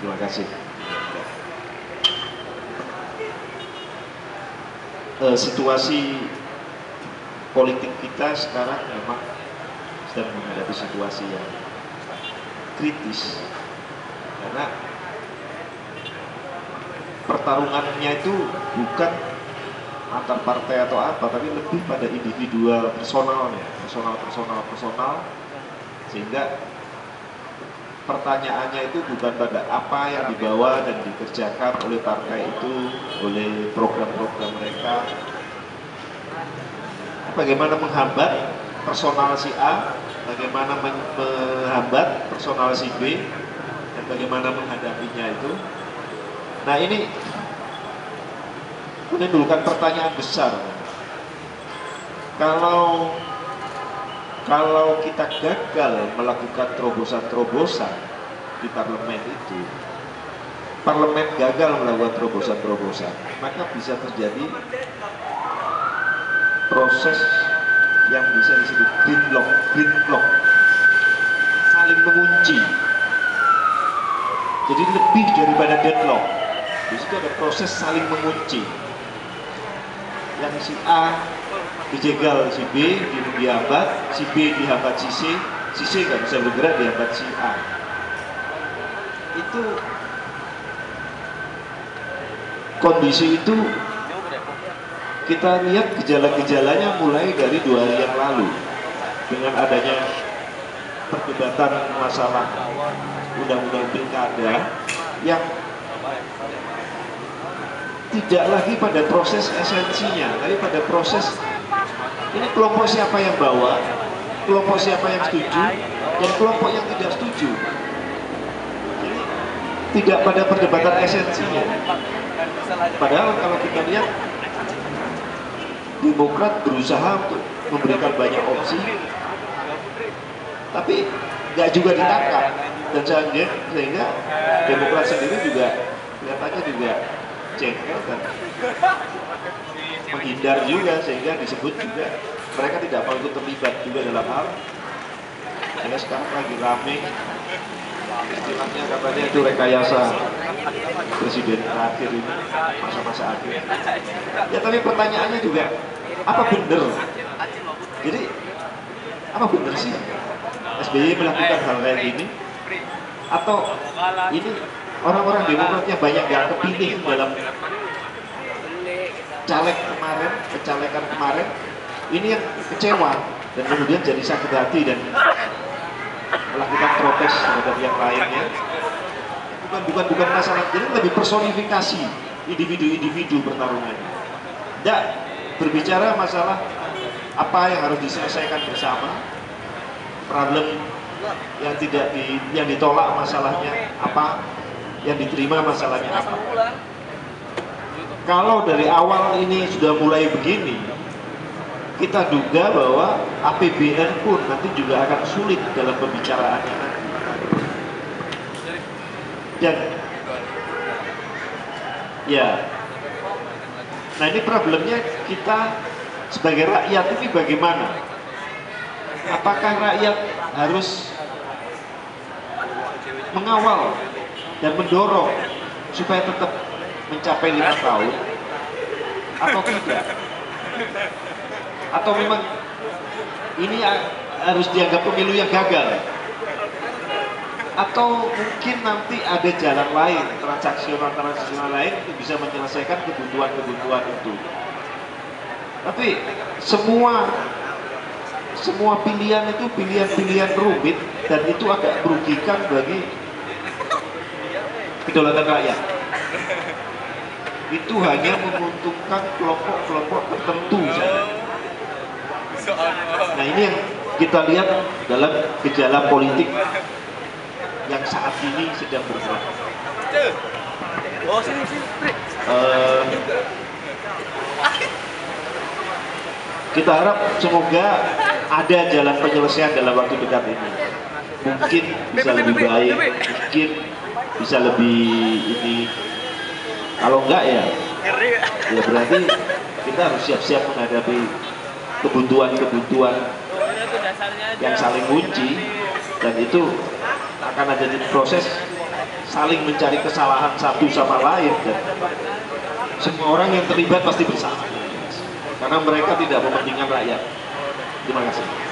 Terima kasih. Situasi politik kita sekarang memang sedang menghadapi situasi yang kritis karena pertarungannya itu bukan antar partai atau apa, tapi lebih pada individual, personalnya, personal, sehingga pertanyaannya itu bukan pada apa yang dibawa dan dikerjakan oleh partai itu, oleh program-program mereka, bagaimana menghambat personal si A, bagaimana menghambat personal si B, dan bagaimana menghadapinya itu. Nah, ini menimbulkan pertanyaan besar. Kalau kita gagal melakukan terobosan-terobosan di parlemen itu, parlemen gagal melakukan terobosan-terobosan, maka bisa terjadi proses yang bisa disebut gridlock, saling mengunci. Jadi lebih daripada deadlock, di situ ada proses saling mengunci. Yang si A dijegal si B, dihambat, si B dihambat si C nggak bisa bergerak, dihambat si A. Itu kondisi itu kita lihat gejala-gejalanya mulai dari 2 hari yang lalu dengan adanya perdebatan masalah undang-undang pilkada yang tidak lagi pada proses esensinya, tapi pada proses ini kelompok siapa yang bawa, kelompok siapa yang setuju, dan kelompok yang tidak setuju. Jadi tidak pada perdebatan esensinya. Padahal kalau kita lihat Demokrat berusaha untuk memberikan banyak opsi, tapi nggak juga ditangkap, dan sehingga Demokrat sendiri juga kelihatannya juga jengkel dan menghindar juga, sehingga disebut juga mereka tidak mau ikut terlibat juga dalam hal. Sehingga sekarang lagi rame istilahnya, katanya itu rekayasa presiden terakhir ini, masa-masa akhir. Ya, tapi pertanyaannya juga, apa benar? Jadi apa benar sih SBY melakukan hal kayak gini? Atau ini orang-orang Demokrat yang banyak yang kepilih dalam pencalekan kemarin, ini yang kecewa dan kemudian jadi sakit hati dan melakukan protes terhadap yang lainnya. Bukan masalah, jadi lebih personifikasi individu-individu pertarungannya. Tidak berbicara masalah apa yang harus diselesaikan bersama, problem yang ditolak masalahnya apa, yang diterima masalahnya apa. Kalau dari awal ini sudah mulai begini, kita duga bahwa APBN pun nanti juga akan sulit dalam pembicaraannya. Dan ya, nah ini problemnya kita sebagai rakyat ini bagaimana? Apakah rakyat harus mengawal dan mendorong supaya tetap mencapai 5 tahun atau tidak? Atau memang ini harus dianggap pemilu yang gagal? Atau mungkin nanti ada jalan lain, transaksional lain untuk bisa menyelesaikan kebutuhan itu. Tapi semua pilihan itu pilihan rumit, dan itu agak merugikan bagi kedaulatan rakyat. Itu hanya menguntungkan kelompok-kelompok tertentu saja. Nah, ini yang kita lihat dalam gejala politik yang saat ini sedang bergerak. Kita harap semoga ada jalan penyelesaian dalam waktu dekat ini. Mungkin bisa lebih baik, mungkin bisa lebih ini. Kalau enggak ya berarti kita harus siap-siap menghadapi kebutuhan yang saling kunci, dan itu akan ada di proses saling mencari kesalahan satu sama lain, dan semua orang yang terlibat pasti bersalah karena mereka tidak mementingkan rakyat. Terima kasih.